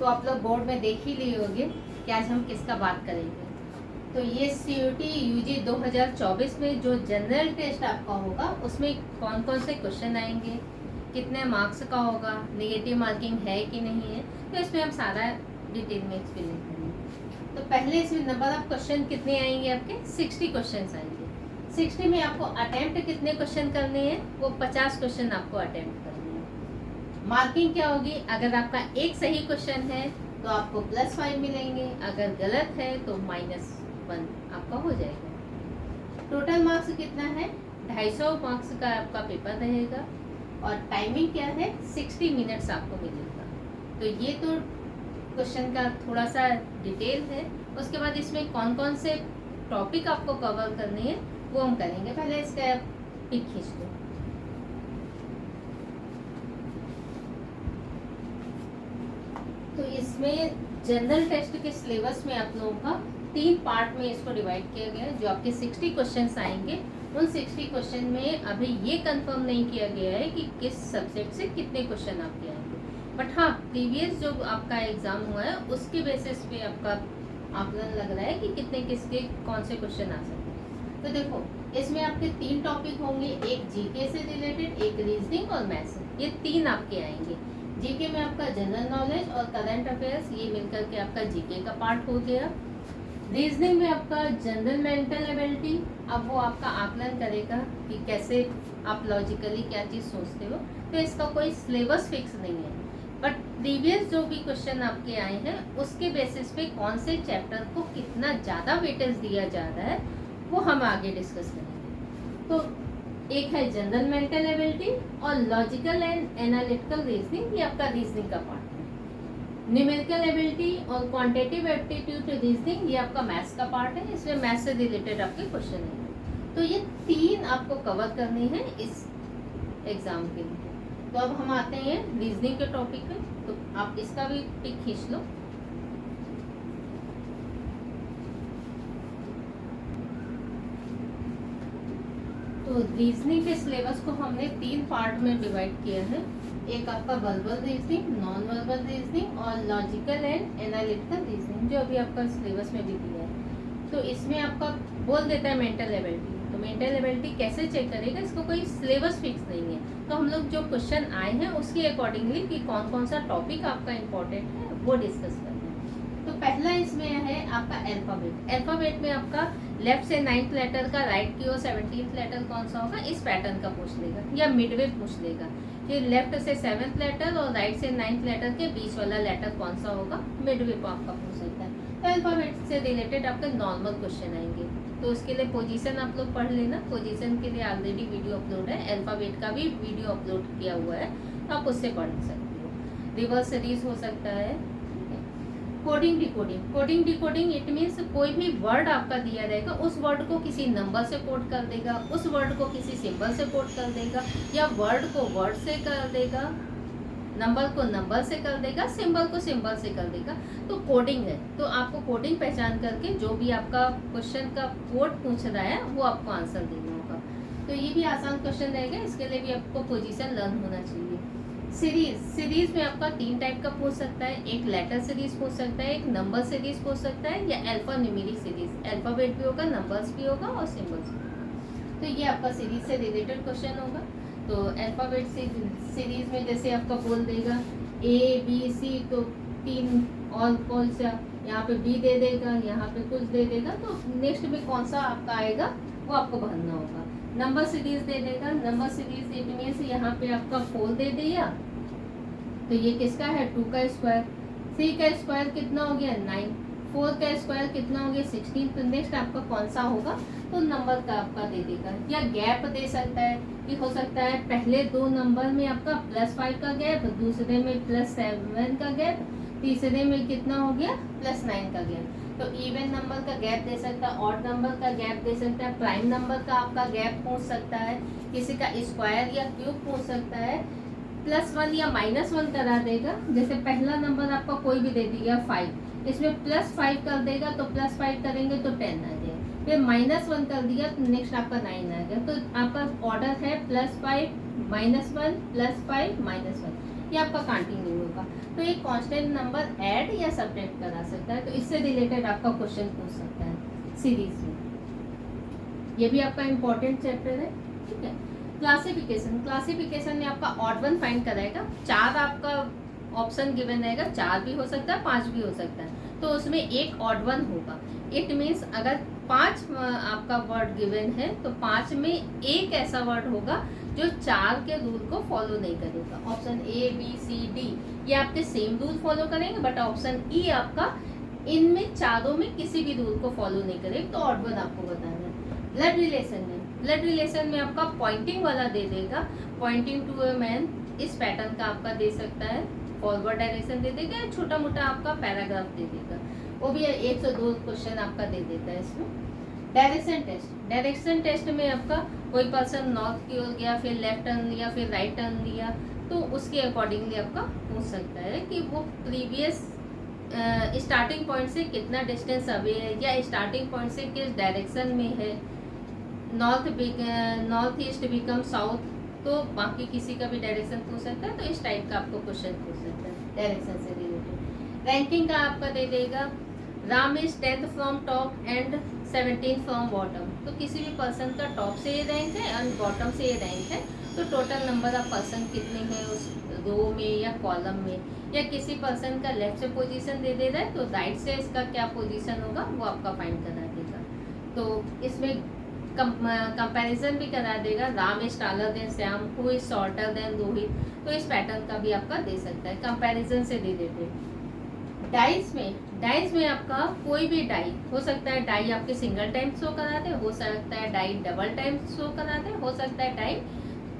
तो आप लोग बोर्ड में देख ही लिए होंगे कि आज हम किसका बात करेंगे। तो ये CUET UG 2024 में जो जनरल टेस्ट आपका होगा उसमें कौन कौन से क्वेश्चन आएंगे, कितने मार्क्स का होगा, नेगेटिव मार्किंग है कि नहीं है, तो इसमें हम सारा डिटेल में एक्सप्लेन करेंगे। तो पहले इसमें नंबर ऑफ क्वेश्चन कितने आएंगे, आपके 60 क्वेश्चन आएंगे। 60 में आपको अटेम्प्ट कितने क्वेश्चन करने हैं, वो 50 क्वेश्चन आपको अटेम्प्ट करने हैं। मार्किंग क्या होगी, अगर आपका एक सही क्वेश्चन है तो आपको +5 मिलेंगे, अगर गलत है तो -1 आपका हो जाएगा। टोटल मार्क्स कितना है, 250 मार्क्स का आपका पेपर रहेगा और टाइमिंग क्या है, 60 मिनट्स आपको मिलेगा। तो ये तो क्वेश्चन का थोड़ा सा डिटेल है। उसके बाद इसमें कौन कौन से टॉपिक आपको कवर करने हैं वो हम करेंगे। पहले इसका पिक खींच लो। तो इसमें जनरल टेस्ट के सिलेबस में आप लोगों का 3 पार्ट में इसको डिवाइड किया गया है। जो आपके 60 क्वेश्चंस आएंगे उन 60 क्वेश्चन में अभी ये कंफर्म नहीं किया गया है कि किस सब्जेक्ट से कितने क्वेश्चन आपके आएंगे, बट हाँ प्रीवियस जो आपका एग्जाम हुआ है उसके बेसिस पे आपका आकलन लग रहा है कि कितने किसके कौन से क्वेश्चन आ सकते हैं। तो देखो इसमें आपके 3 टॉपिक होंगे, एक जीके से रिलेटेड, एक रीजनिंग और मैथ्स। ये 3 आपके आएंगे। जीके में आपका जनरल नॉलेज और करंट अफेयर्स, ये मिलकर के आपका जीके का पार्ट हो गया। रीजनिंग में आपका जनरल मेंटल एबिलिटी, अब वो आपका आकलन करेगा कि कैसे आप लॉजिकली क्या चीज़ सोचते हो। तो इसका कोई सिलेबस फिक्स नहीं है, बट प्रीवियस जो भी क्वेश्चन आपके आए हैं उसके बेसिस पे कौन से चैप्टर को कितना ज़्यादा वेटेज दिया जा रहा है वो हम आगे डिस्कस करेंगे। तो एक है जनरल मेंटल एबिलिटी और लॉजिकल एंड एनालिटिकल रीजनिंग, ये आपका रीजनिंग का पार्ट है। न्यूमेरिकल एबिलिटी और क्वांटिटेटिव एप्टीट्यूड रीजनिंग, ये आपका मैथ्स का पार्ट है। इसमें मैथ्स से रिलेटेड आपके क्वेश्चन हैं। तो ये 3 आपको कवर करने हैं इस एग्जाम के लिए। तो अब हम आते हैं रीजनिंग के टॉपिक पे। तो आप इसका भी पिक खींच लो। तो रीजनिंग के सिलेबस को हमने 3 पार्ट में डिवाइड किया है। एक आपका verbal reasoning, non verbal reasoning और लॉजिकल एंड एनालिटिकल रीजनिंग, जो अभी आपका सिलेबस में भी दिया है। तो इसमें आपका बोल देता है मेंटल एबिलिटी। तो मेंटल एबिलिटी कैसे चेक करेगा, इसको कोई सिलेबस फिक्स नहीं है। तो हम लोग जो क्वेश्चन आए हैं उसके अकॉर्डिंगली कि कौन कौन सा टॉपिक आपका इम्पोर्टेंट है वो डिस्कस करते हैं। तो पहला इसमें है आपका अल्फाबेट। अल्फाबेट में आपका लेफ्ट से 9th लेटर का, राइट की ओर 17th लेटर कौन सा होगा, इस पैटर्न का पूछ लेगा या मिडवे पूछ लेगा कि लेफ्ट से 7th लेटर और राइट से 9th लेटर के बीच वाला लेटर कौन सा होगा, मिडवे पर आपका पूछ सकता है। तो अल्फाबेट से रिलेटेड आपके नॉर्मल क्वेश्चन आएंगे। तो उसके लिए पोजीशन आप लोग पढ़ लेना। पोजीशन के लिए ऑलरेडी वीडियो अपलोड है, अल्फाबेट का भी वीडियो अपलोड किया हुआ है, तो आप उससे पढ़ सकते हो। रिवर्स सीरीज हो सकता है। Coding decoding, coding decoding it means कोई भी वर्ड आपका दिया रहेगा उस वर्ड को किसी नंबर से कोड कर देगा, उस वर्ड को किसी सिंबल से कोड कर देगा, या वर्ड को वर्ड से कर देगा, नंबर को नंबर से कर देगा, सिंबल को सिंबल से कर देगा। तो कोडिंग है। तो आपको कोडिंग पहचान करके जो भी आपका क्वेश्चन का कोड पूछ रहा है वो आपको आंसर देना होगा। तो ये भी आसान क्वेश्चन रहेगा, इसके लिए भी आपको पोजीशन लर्न होना चाहिए। सीरीज में आपका 3 टाइप का पूछ सकता है, एक लेटर सीरीज पूछ सकता है, एक नंबर सीरीज पूछ सकता है, या अल्फा न्यूमेरिक सीरीज। अल्फाबेट भी होगा, नंबर्स भी होगा और सिंबल्स भी होगा। तो ये आपका सीरीज से रिलेटेड क्वेश्चन होगा। तो अल्फाबेट सीरीज में जैसे आपका बोल देगा ABC, तो 3 और कौन सा यहाँ पे B दे देगा, यहाँ पे कुछ दे देगा, तो नेक्स्ट में कौन सा आपका आएगा वो आपको भरना होगा। नंबर सीरीज दे देगा, नंबर सीरीज इट मीन्स यहाँ पे आपका 4 दे दिया, तो ये किसका है 2 का स्क्वायर, 3 का स्क्वायर कितना हो गया 9, 4 का स्क्वायर कितना हो गया 16। तो नेक्स्ट आपका कौन सा होगा, तो नंबर का आपका दे देगा। या गैप दे सकता है कि हो सकता है पहले 2 नंबर में आपका +5 का गैप, दूसरे में +7 का गैप, तीसरे में कितना हो गया +9 का गैप। तो इवन नंबर का गैप दे सकता है, ऑड नंबर का गैप दे सकता है, प्राइम नंबर का आपका गैप पूछ सकता है, किसी का स्क्वायर या क्यूब पूछ सकता है, +1 या -1 करा देगा। जैसे पहला नंबर आपका कोई भी दे दिया 5, इसमें +5 कर देगा तो +5 करेंगे तो 10 आ जाएगा, फिर -1 कर दिया तो नेक्स्ट आपका 9 आ गया। तो आपका ऑर्डर है +5 -1 +5 -1। ये आपका काउंटिंग नहीं होगा। तो एक कांस्टेंट नंबर ऐड या सब्ट्रैक्ट करा सकता है, तो इससे रिलेटेड आपका क्वेश्चन पूछ सकता है सीरीज में। ये भी आपका इंपॉर्टेंट चैप्टर है, ठीक है। क्लासिफिकेशन, क्लासिफिकेशन में आपका ऑड वन फाइंड कराएगा। 4 आपका ऑप्शन गिवन रहेगा, 4 भी हो सकता है, 5 भी हो सकता है, तो उसमें एक ऑड वन होगा। इट मीन्स अगर 5 आपका वर्ड गिवन है तो 5 में एक ऐसा वर्ड होगा जो 4 के रूल को फॉलो नहीं करेगा। Option A B C D ये आपके सेम रूल फॉलो करेंगे, बट ऑप्शन ई आपका इनमें चारों में किसी भी रूल को फॉलो नहीं करेगा, तो ऑड वन आपको बताना है। ब्लड रिलेशन में, ब्लड रिलेशन में आपका पॉइंटिंग वाला दे देगा, पॉइंटिंग टू ए मैन, इस पैटर्न का आपका दे सकता है, फॉरवर्ड डायरेक्शन दे देगा, छोटा मोटा आपका पैराग्राफ दे देगा, वो भी 102 क्वेश्चन आपका दे देता है इसमें। डायरेक्शन टेस्ट, डायरेक्शन टेस्ट में आपका कोई पर्सन नॉर्थ की ओर गया, फिर लेफ्ट टर्न लिया, फिर राइट टर्न लिया, तो उसके अकॉर्डिंगली आपका पूछ सकता है कि वो प्रीवियस स्टार्टिंग पॉइंट से कितना डिस्टेंस अवे है, या स्टार्टिंग पॉइंट से किस डायरेक्शन में है, नॉर्थ ईस्ट बिकम साउथ, तो बाकी किसी का भी डायरेक्शन पूछ सकता है, तो इस टाइप का आपको क्वेश्चन पूछ सकता है डायरेक्शन से रिलेटेड। रैंकिंग का आपका दे देगा, Ram is 10th from top and 17th from bottom, तो किसी भी पर्सन का टॉप से ये रैंक है एंड बॉटम से ये रैंक है, तो टोटल नंबर ऑफ पर्सन कितने हैं उस रो में या कॉलम में, या किसी पर्सन का लेफ्ट से पोजीशन दे रहा है तो राइट से इसका क्या पोजीशन होगा वो आपका फाइंड करा देगा। तो इसमें कंपैरिजन भी करा देगा, Ram is taller than Shyam, who is shorter than Rohit, तो इस पैटर्न का भी आपका दे सकता है कंपैरिजन से रिलेटेड। डाइज में आपका कोई भी डाई हो सकता है, डाई आपके सिंगल टाइम शो करा दे, हो सकता है डाई डबल टाइम शो करा दे, हो सकता है डाई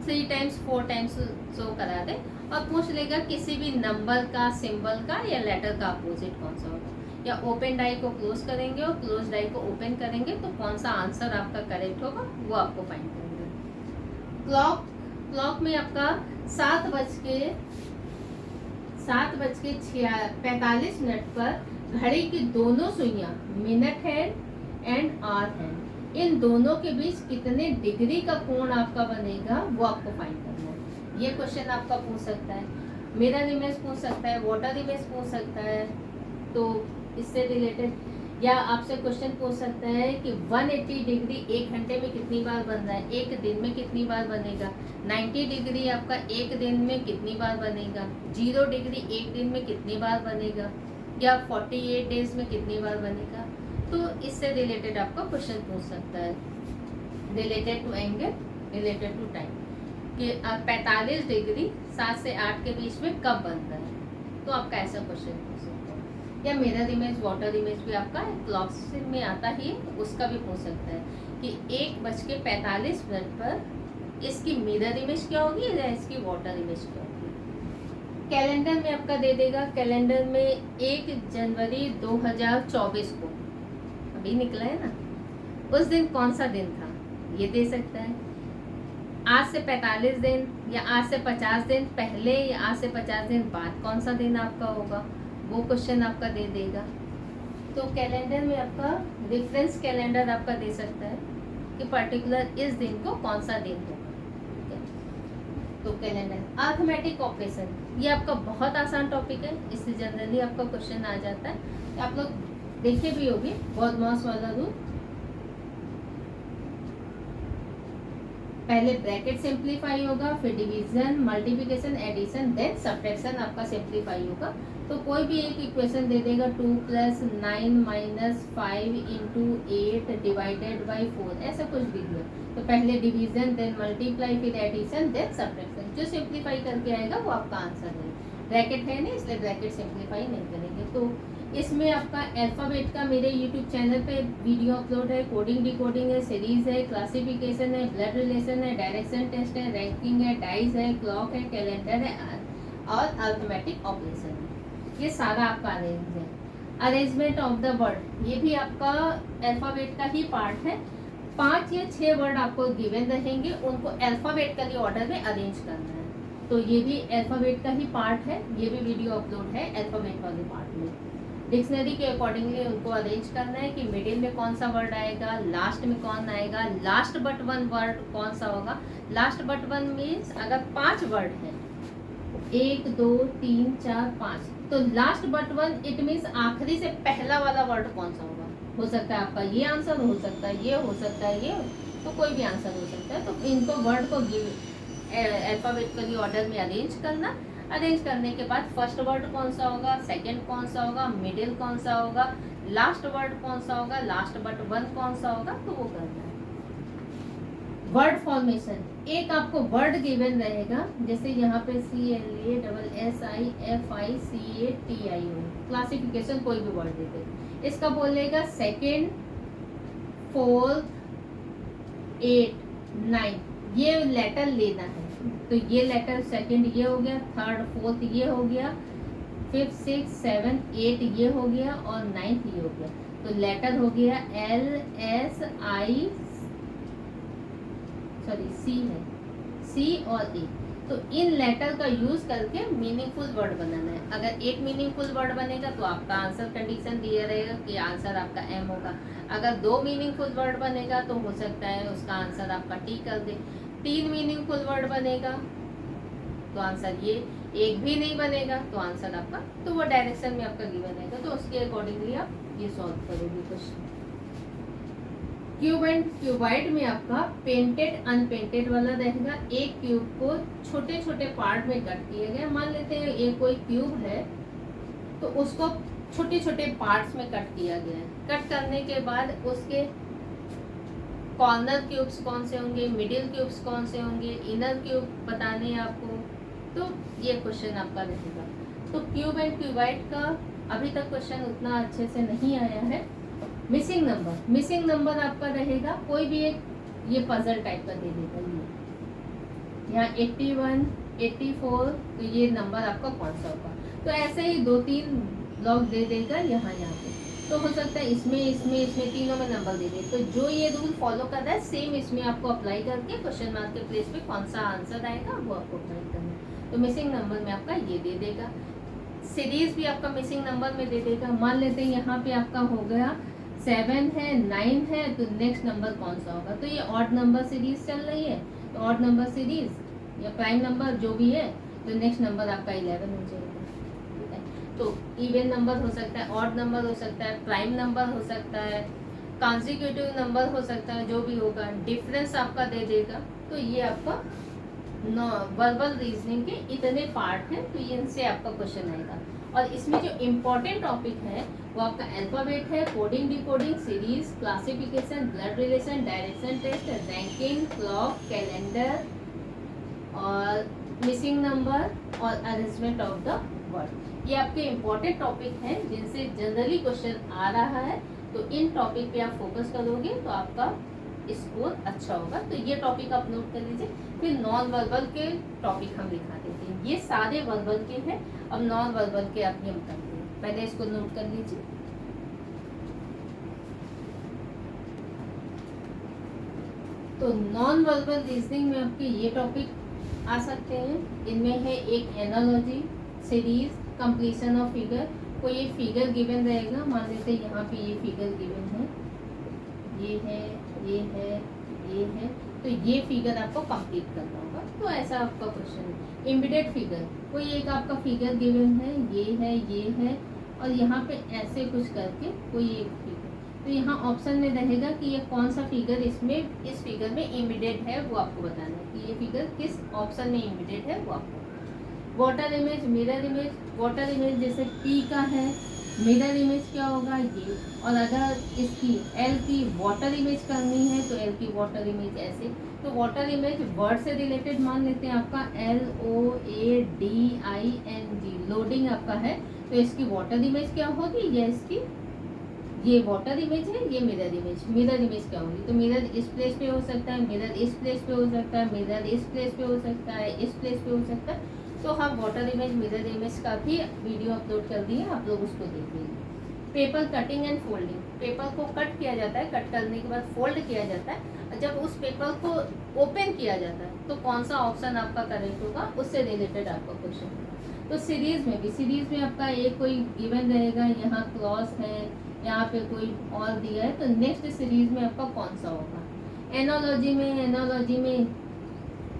3 टाइम्स 4 टाइम्स शो करा दे, और पूछ लेगा किसी भी नंबर का, सिंबल का या लेटर का अपोजिट कौन सा होगा, या ओपन डाई को क्लोज करेंगे और क्लोज डाई को ओपन करेंगे तो कौन सा आंसर आपका करेक्ट होगा वो आपको फाइंड करेंगे। क्लॉक में आपका 7:45 पर घड़ी की दोनों सुइयां, minute hand and hour hand, इन दोनों के बीच कितने डिग्री का कोण आपका बनेगा वो आपको फाइंड करना है। ये क्वेश्चन आपका पूछ सकता है, मिरर इमेज पूछ सकता है, वाटर इमेज पूछ सकता है, तो इससे रिलेटेड, या आपसे क्वेश्चन पूछ सकता है कि 180 डिग्री 1 घंटे में कितनी बार बन रहा है, एक दिन में कितनी बार बनेगा, 90 डिग्री आपका एक दिन में कितनी बार बनेगा, 0 डिग्री एक दिन में कितनी बार बनेगा, या 48 डेज में कितनी बार बनेगा, तो इससे रिलेटेड आपका क्वेश्चन पूछ सकता है। Related to angle, related to time, कि 45 डिग्री 7 से 8 के बीच में कब बनता है, तो आपका ऐसा क्वेश्चन पूछ सकता है। या मिरर इमेज, वाटर इमेज भी आपका क्लॉक में आता ही, उसका भी पूछ सकता है कि 1:45 पर इसकी मिरर इमेज क्या होगी या इसकी वाटर इमेज क्या होगी। कैलेंडर में आपका दे देगा, कैलेंडर में 1 जनवरी 2024 को अभी निकला है ना, उस दिन कौन सा दिन था ये दे सकता है। आज से 45 दिन या आज से 50 दिन पहले या आज से 50 दिन बाद कौन सा दिन आपका होगा, वो क्वेश्चन आपका दे देगा। तो कैलेंडर में आपका रेफरेंस कैलेंडर आपका दे सकता है कि पर्टिकुलर इस दिन को कौन सा दिन होगा। तो कैलेंडर। अर्थमेटिक ऑपरेशन, ये आपका बहुत आसान टॉपिक है, इससे जनरली आपका क्वेश्चन आ जाता है, आप लोग देखे भी होगी, बॉडमॉस वाला रूल। पहले ब्रैकेट सिंप्लीफाई होगा, फिर division, multiplication, addition, then subtraction आपका सिंप्लीफाई होगा। तो कोई भी एक इक्वेशन दे देगा 2 + 9 - 5 × 8 डिवाइडेड बाई 4, ऐसा कुछ भी दिया, तो पहले डिवीजन, देन मल्टीप्लाई, फिर एडिशन, देन सब्ट्रैक्शन, जो सिंप्लीफाई करके आएगा वो आपका आंसर है। ब्रैकेट है नहीं, इसलिए ब्रैकेट सिंप्लीफाई नहीं करेंगे। तो इसमें आपका अल्फाबेट का मेरे यूट्यूब चैनल पे वीडियो अपलोड है, कोडिंग डिकोडिंग है, सीरीज है, क्लासिफिकेशन है, ब्लड रिलेशन है, डायरेक्शन टेस्ट है, रैंकिंग है, डाइज है, क्लॉक है, कैलेंडर है और अर्थमेटिक ऑपरेशन है। ये सारा आपका अरेंज है। अरेंजमेंट ऑफ द वर्ड, ये भी आपका अल्फाबेट का ही पार्ट है। 5 या 6 वर्ड आपको गिवन रहेंगे, उनको अल्फाबेटिकली ऑर्डर में अरेंज करना है, तो ये भी अल्फाबेट का ही पार्ट है, ये भी वीडियो अपलोड है अल्फाबेट वाले पार्ट में। डिक्शनरी के अकॉर्डिंगली उनको अरेंज करना है कि मिडिल में कौन सा वर्ड आएगा, लास्ट में कौन आएगा, लास्ट बट वन वर्ड कौन सा होगा। लास्ट बट वन मीन्स अगर 5 वर्ड हैं 1 2 3 4 5। तो last but one it means आखिरी से पहला वाला वर्ड कौन सा होगा? हो सकता है आपका ये आंसर, हो सकता है ये, हो सकता है ये, तो कोई भी आंसर हो सकता है। तो इनको वर्ड को अल्फाबेटिकली ऑर्डर में अरेंज करना। अरेंज करने के बाद फर्स्ट वर्ड कौन सा होगा, सेकंड कौन सा होगा, मिडिल कौन सा होगा, लास्ट वर्ड कौन सा होगा, लास्ट बट वन कौन सा होगा, तो वो करना है। वर्ड फॉर्मेशन, एक आपको वर्ड गिवन रहेगा, जैसे यहाँ पे CLASSIFICATIO, क्लासिफिकेशन कोई भी वर्ड दे दे। इसका बोलेगा सेकेंड, फोर्थ, 8, 9, ये लेटर लेना है। तो ये लेटर सेकेंड ये हो गया, थर्ड फोर्थ ये हो गया, फिफ्थ सिक्स सेवन 8 ये हो गया, और 9th ये हो गया। तो लेटर हो गया C है, C और A। तो इन लेटर का यूज करके मीनिंगफुल वर्ड बनाना है। अगर एक मीनिंगफुल वर्ड बनेगा तो आपका आंसर कंडीशन दिया रहेगा कि आंसर आपका M होगा। अगर 2 मीनिंगफुल वर्ड बनेगा तो हो सकता है उसका आंसर आपका T कर दे। 3 मीनिंगफुल वर्ड बनेगा तो आंसर ये, एक भी नहीं बनेगा तो आंसर आपका, तो वो डायरेक्शन में आपका गिवन रहेगा। तो उसके अकॉर्डिंगली आप ये सॉल्व करोगे क्वेश्चन। क्यूब एंड क्यूबाइड में आपका पेंटेड अनपेंटेड वाला रहेगा। एक क्यूब को छोटे छोटे पार्ट में कट किया गया। मान लेते हैं एक कोई क्यूब है तो उसको छोटे छोटे पार्ट्स में कट किया गया है। कट करने के बाद उसके कॉर्नर क्यूब्स कौन से होंगे, मिडिल क्यूब्स कौन से होंगे, इनर क्यूब बताने हैं आपको। तो ये क्वेश्चन आपका रहेगा। तो क्यूब एंड क्यूबाइड का अभी तक क्वेश्चन उतना अच्छे से नहीं आया है। मिसिंग नंबर, मिसिंग नंबर आपका रहेगा कोई भी एक, ये पजल टाइप का दे देगा। ये यहाँ 81, 84, तो ये नंबर आपका कौन सा होगा। तो ऐसे ही 2-3 ब्लॉक दे देगा यहाँ पे। तो हो सकता है इसमें तीनों में नंबर दे दे। तो जो ये रूल फॉलो कर रहा है सेम इसमें आपको अप्लाई करके क्वेश्चन मार्क के प्लेस पे कौन सा आंसर आएगा वो आपको अप्लाई करना है। तो मिसिंग नंबर में आपका ये दे देगा। सीरीज भी आपका मिसिंग नंबर में दे देगा। मान लेते हैं यहाँ पे आपका हो गया 7 है, 9 है, तो नेक्स्ट नंबर कौन सा होगा। तो ये ऑड नंबर सीरीज चल रही है, तो ऑड नंबर सीरीज या प्राइम नंबर जो भी है, तो नेक्स्ट नंबर आपका 11 हो जाएगा। तो इवन नंबर हो सकता है, ऑड नंबर हो सकता है, प्राइम नंबर हो सकता है, कॉन्जिक्यूटिव नंबर हो सकता है, जो भी होगा डिफरेंस आपका दे देगा। तो ये आपका वर्बल रीजनिंग के इतने पार्ट हैं। तो इनसे आपका क्वेश्चन आएगा। और इसमें जो इम्पोर्टेंट टॉपिक है वो आपका अल्फाबेट है, coding, decoding, series, classification, blood relation, direction test, ranking, clock, calendar और मिसिंग नंबर और अरेंजमेंट ऑफ द वर्ड। ये आपके इम्पोर्टेंट टॉपिक हैं जिनसे जनरली क्वेश्चन आ रहा है। तो इन टॉपिक पे आप फोकस करोगे तो आपका स्कोर अच्छा होगा। तो ये टॉपिक आप नोट कर लीजिए। फिर नॉन वर्बल के टॉपिक हम दिखा देते हैं। ये सारे वर्बल के हैं, अब नॉन वर्बल के आप हम करते हैं। पहले इसको नोट कर लीजिए। तो नॉन वर्बल रीजनिंग में आपके ये टॉपिक आ सकते हैं। इनमें है एक analogy, series, completion of figure. कोई एक फिगर गिवन रहेगा, मान लेते हैं यहाँ पे ये फिगर गिवन है, ये है, ये है, ये है। तो ये फिगर आपको कंप्लीट करना होगा। तो ऐसा आपका क्वेश्चन है। इमीडिएट फिगर, कोई एक आपका फिगर गिवन है, ये है और यहाँ पे ऐसे कुछ करके कोई एक फिगर। तो यहाँ ऑप्शन में रहेगा कि ये कौन सा फिगर इसमें, इस फिगर में इमीडिएट है, वो आपको बताना है कि ये फिगर किस ऑप्शन में इमीडिएट है वो आपको। Water image, mirror image. Water image जैसे P का है, मिरर इमेज क्या होगा ये। और अगर इसकी L की वाटर इमेज करनी है तो L की वाटर इमेज ऐसे। तो वाटर इमेज वर्ड से रिलेटेड मान लेते हैं आपका LOADING, लोडिंग आपका है। तो इसकी वाटर इमेज क्या होगी, या इसकी ये वाटर इमेज है, ये मिरर इमेज। मिरर इमेज क्या होगी, तो मिरर इस प्लेस पे हो सकता है, मिरर इस प्लेस पे हो सकता है, मिरर इस प्लेस पे हो सकता है, इस प्लेस पे हो सकता है। तो हम वाटर इमेज, मिरर इमेज का भी वीडियो अपलोड कर दिए, आप लोग उसको देख लीजिए। Paper cutting and folding, paper को कट किया जाता है, कट करने के बाद फोल्ड किया जाता है। जब उस पेपर को ओपन किया जाता है तो कौन सा ऑप्शन आपका करेक्ट होगा, उससे रिलेटेड आपका क्वेश्चन होगा। तो सीरीज में भी, सीरीज में आपका एक कोई गिवन रहेगा, यहाँ क्लॉज है, यहाँ पे कोई और दिया है, तो नेक्स्ट सीरीज में आपका कौन सा होगा। एनालॉजी में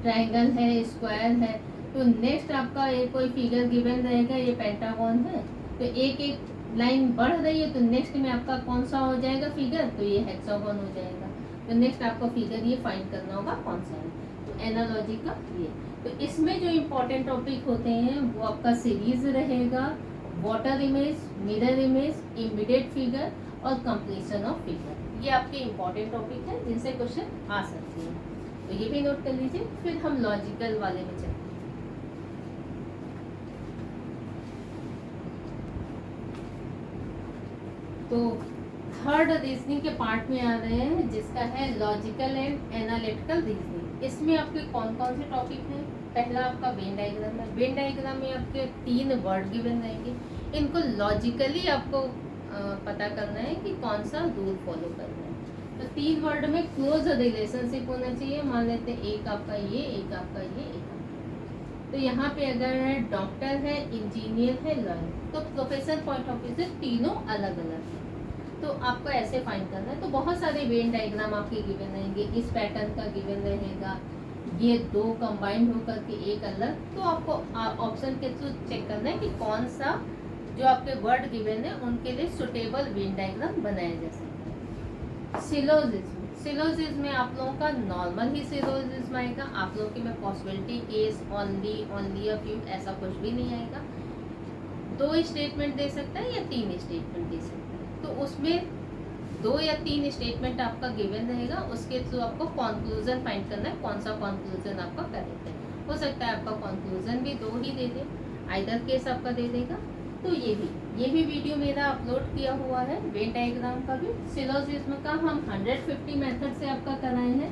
ट्रायंगल है, स्क्वायर है, तो नेक्स्ट आपका एक कोई फिगर गिवन रहेगा, ये पेंटागन है, तो एक एक लाइन बढ़ रही है, तो नेक्स्ट में आपका कौन सा हो जाएगा फिगर, तो ये हेक्सागन हो जाएगा। तो नेक्स्ट आपका फिगर ये फाइंड करना होगा कौन सा है, तो एनालॉजी का ये। तो इसमें जो इम्पोर्टेंट टॉपिक होते हैं वो आपका सीरीज रहेगा, water image, mirror image, immediate figure और कंप्लीशन ऑफ फिगर। ये आपके इम्पोर्टेंट टॉपिक है जिनसे क्वेश्चन आ सकते हैं, तो ये भी नोट कर लीजिए। फिर हम लॉजिकल वाले में चलते हैं। तो थर्ड रीजनिंग के पार्ट में आ रहे हैं जिसका है लॉजिकल एंड एनालिटिकल रीजनिंग। इसमें आपके कौन कौन से टॉपिक हैं? पहला आपका वेन डायग्राम है। वेन डायग्राम में आपके 3 वर्ड गिवन रहेंगे, इनको लॉजिकली आपको पता करना है कि कौन सा रूल फॉलो करना है। तो 3 वर्ड में क्लोज रिलेशनशिप होना चाहिए। मान लेते हैं एक आपका ये, एक आपका ये, एक आपका। तो यहाँ पे अगर है डॉक्टर है, इंजीनियर है, लॉयर, तो प्रोफेशनल पॉइंट ऑफ व्यू से तीनों अलग अलग है, तो आपको ऐसे फाइंड करना है। तो बहुत सारे वेन डायग्राम आपके गिवन रहेंगे, इस पैटर्न का गिवन रहेगा, ये 2 कंबाइंड होकर के एक अलग। तो आपको ऑप्शन के थ्रू चेक करना है कि कौन सा जो आपके वर्ड गिवन है उनके लिए सुटेबल वेन डायग्राम बनाया जा सकता है। सिलोजिज्म में आप लोगों का नॉर्मल ही सिलोजिज्म आएगा, आप लोगों के में possibility, case, only, only a few, ऐसा कुछ भी नहीं आएगा। 2 स्टेटमेंट दे सकता है या 3 स्टेटमेंट दे सकता है, तो उसमें 2 या 3 स्टेटमेंट आपका गिवन रहेगा, उसके थ्रू आपको कंक्लूजन फाइंड करना है, कौन सा कंक्लूजन आपका करेक्ट है। हो सकता है आपका कंक्लूजन भी 2 ही दे दे, आइदर केस आपका दे देगा। तो ये भी वीडियो मेरा अपलोड किया हुआ है, वेन डायग्राम का भी। सिलोजिज्म का हम 150 मेथड से आपका कराए हैं,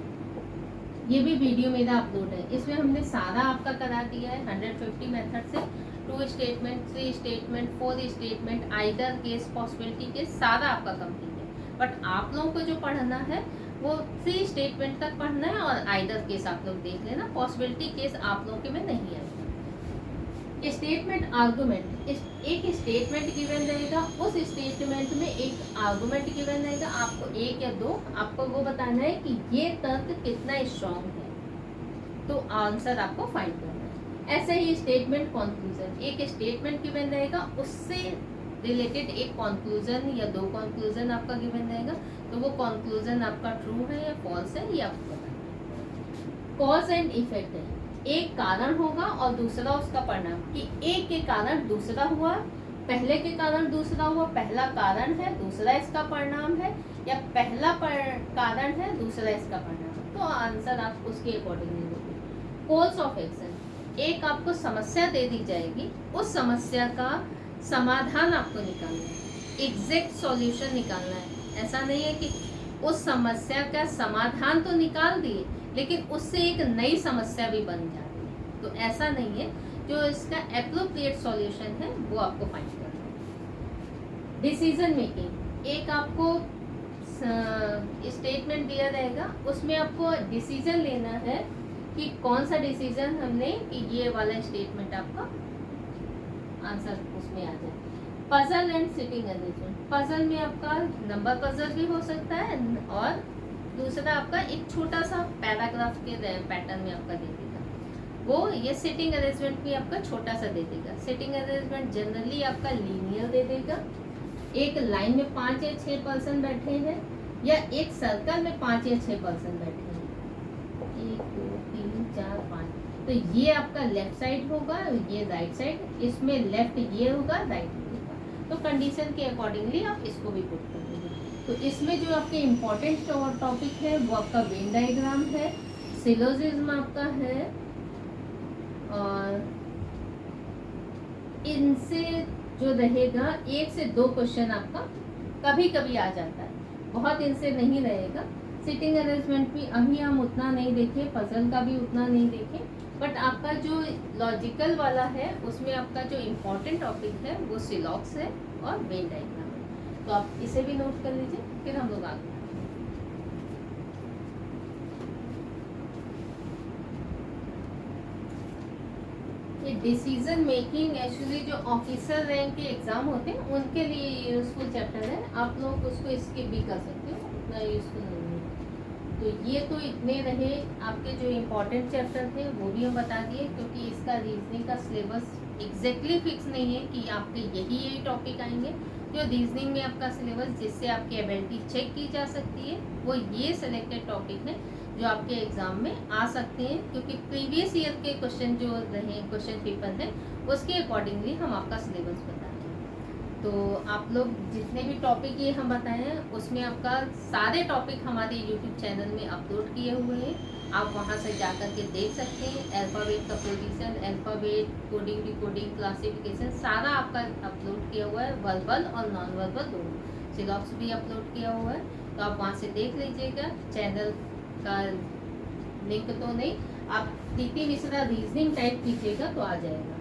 ये भी वीडियो मेरा अपलोड है, इसमें हमने सारा आपका करा दिया है 150 मेथड से। 2 statement, 3 statement, 4 statement, either case, possibility case, सारा आपका कंप्लीट है। बट आप लोगों को जो पढ़ना है वो 3 स्टेटमेंट तक पढ़ना है, और आइदर केस आप लोग देख लेना, पॉसिबिलिटी केस आप लोगों के में नहीं आएगा। स्टेटमेंट आर्गुमेंट, एक स्टेटमेंट गिवन रहेगा, उस स्टेटमेंट में एक आर्गुमेंट गिवन रहेगा, आपको 1 या 2 आपको वो बताना है कि ये तर्क कितना स्ट्रॉन्ग है, तो आंसर आपको फाइंड करना है। ऐसे ही स्टेटमेंट कंक्लूजन, एक स्टेटमेंट गिवन रहेगा, उससे रिलेटेड एक कंक्लूजन या 2 कंक्लूजन आपका गिवन रहेगा, तो वो कंक्लूजन आपका ट्रू है या फॉल्स है, ये आपको बताना है। कॉज एंड इफेक्ट है, एक कारण होगा और दूसरा उसका परिणाम, कि एक के कारण दूसरा हुआ, पहले के कारण दूसरा हुआ, पहला कारण है दूसरा इसका परिणाम है, या पहला कारण है दूसरा इसका परिणाम, तो आंसर आप उसके अकॉर्डिंगली दोगे। कोर्स ऑफ एक्शन, एक आपको समस्या दे दी जाएगी, उस समस्या का समाधान आपको निकालना है, एग्जैक्ट सॉल्यूशन निकालना है। ऐसा नहीं है कि उस समस्या का समाधान तो निकाल दिए लेकिन उससे एक नई समस्या भी बन जाती है, तो ऐसा नहीं है। जो इसका एप्रोप्रिएट सॉल्यूशन है वो आपको फाइंड करना है। डिसीजन मेकिंग, एक आपको स्टेटमेंट दिया रहेगा, उसमें आपको डिसीजन लेना है कि कौन सा डिसीजन हमने, कि ये वाला स्टेटमेंट आपका आंसर उसमें आ जाए। Puzzle and sitting arrangement, puzzle में आपका नंबर पजल भी हो सकता है, और दूसरा आपका एक छोटा सा पैराग्राफ के पैटर्न में आपका दे देगा, वो ये सिटिंग अरेंजमेंट भी आपका छोटा सा दे देगा। सिटिंग अरेंजमेंट जनरली आपका लीनियर दे देगा, एक लाइन में 5 या 6 पर्सन बैठे हैं, या एक सर्कल में 5 या 6 पर्सन बैठे हैं, 1 2 3 4 5, तो ये आपका लेफ्ट साइड होगा, ये राइट साइड, इसमें लेफ्ट ये होगा, राइट ये होगा, तो कंडीशन के अकॉर्डिंगली आप इसको भी पुट कर देंगे। तो इसमें जो आपके इम्पोर्टेंट टॉपिक है वो आपका वेन डायग्राम है, सिलोजिज्म आपका है, और इनसे जो रहेगा 1 से 2 क्वेश्चन आपका कभी कभी आ जाता है, बहुत इनसे नहीं रहेगा। सिटिंग अरेंजमेंट भी अभी हम उतना नहीं देखे, पजल का भी उतना नहीं देखे, बट आपका जो लॉजिकल वाला है उसमें आपका जो इम्पोर्टेंट टॉपिक है वो सिलॉक्स है और वेन डायग्राम है, तो आप इसे भी नोट कर लीजिए, फिर हम लोग आगे। ये डिसीजन मेकिंग एक्चुअली जो ऑफिसर रैंक के एग्जाम होते हैं उनके लिए यूजफुल चैप्टर है, आप लोग उसको स्किप भी कर सकते हो, उतना यूजफुल नहीं है। तो ये तो इतने रहे आपके जो इम्पोर्टेंट चैप्टर थे, वो भी हम बता दिए, क्योंकि इसका रीजनिंग का सिलेबस एग्जैक्टली फिक्स नहीं है कि आपके यही टॉपिक आएंगे। जो रीजनिंग में आपका सिलेबस जिससे आपकी एबिलिटी चेक की जा सकती है, वो ये सिलेक्टेड टॉपिक है जो आपके एग्जाम में आ सकते हैं, क्योंकि प्रीवियस ईयर के क्वेश्चन जो रहे, क्वेश्चन पेपर है, उसके अकॉर्डिंगली हम आपका सिलेबस बताएं। तो आप लोग जितने भी टॉपिक ये हम बताए हैं, उसमें आपका सारे टॉपिक हमारे यूट्यूब चैनल में अपलोड किए हुए हैं, आप वहां से जा कर के देख सकते हैं। अल्फ़ाबेट का position, alphabet, coding, decoding, classification सारा आपका अपलोड किया हुआ है, वर्बल और नॉन वर्बल दोनों। सिलॉक्स भी अपलोड किया हुआ है, तो आप वहाँ से देख लीजिएगा। चैनल का लिंक तो नहीं, आप प्रीति मिश्रा रीजनिंग टाइप कीजिएगा तो आ जाएगा।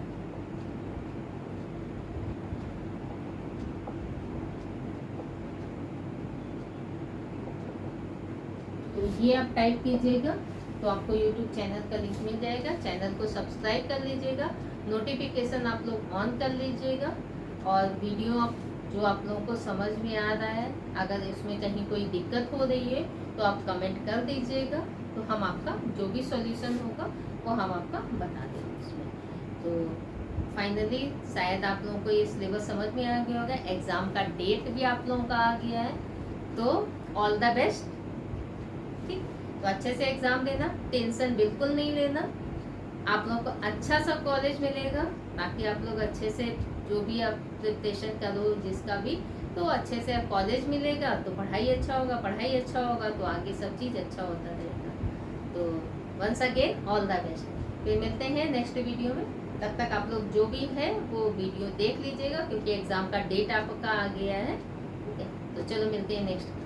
तो ये आप टाइप कीजिएगा तो आपको यूट्यूब चैनल का लिंक मिल जाएगा। चैनल को सब्सक्राइब कर लीजिएगा, नोटिफिकेशन आप लोग ऑन कर लीजिएगा, और वीडियो जो आप लोगों को समझ में आ रहा है, अगर इसमें कहीं कोई दिक्कत हो रही है तो आप कमेंट कर दीजिएगा, तो हम आपका जो भी सॉल्यूशन होगा वो हम आपका बता देंगे इसमें। तो फाइनली शायद आप लोगों को ये सिलेबस समझ में आ गया होगा। एग्ज़ाम का डेट भी आप लोगों का आ गया है, तो ऑल द बेस्ट। ठीक, तो अच्छे से एग्ज़ाम देना, टेंशन बिल्कुल नहीं लेना। आप लोगों को अच्छा सा कॉलेज मिलेगा, ताकि आप लोग अच्छे से जो भी आप प्रिपरेशन करो जिसका भी, तो अच्छे से कॉलेज मिलेगा तो पढ़ाई अच्छा होगा, पढ़ाई अच्छा होगा तो आगे सब चीज़ अच्छा होता रहेगा। तो once again all the best. फिर मिलते हैं नेक्स्ट वीडियो में, तब तक आप लोग जो भी है वो वीडियो देख लीजिएगा, क्योंकि एग्ज़ाम का डेट आपका आ गया है। ठीक है, तो चलो मिलते हैं नेक्स्ट।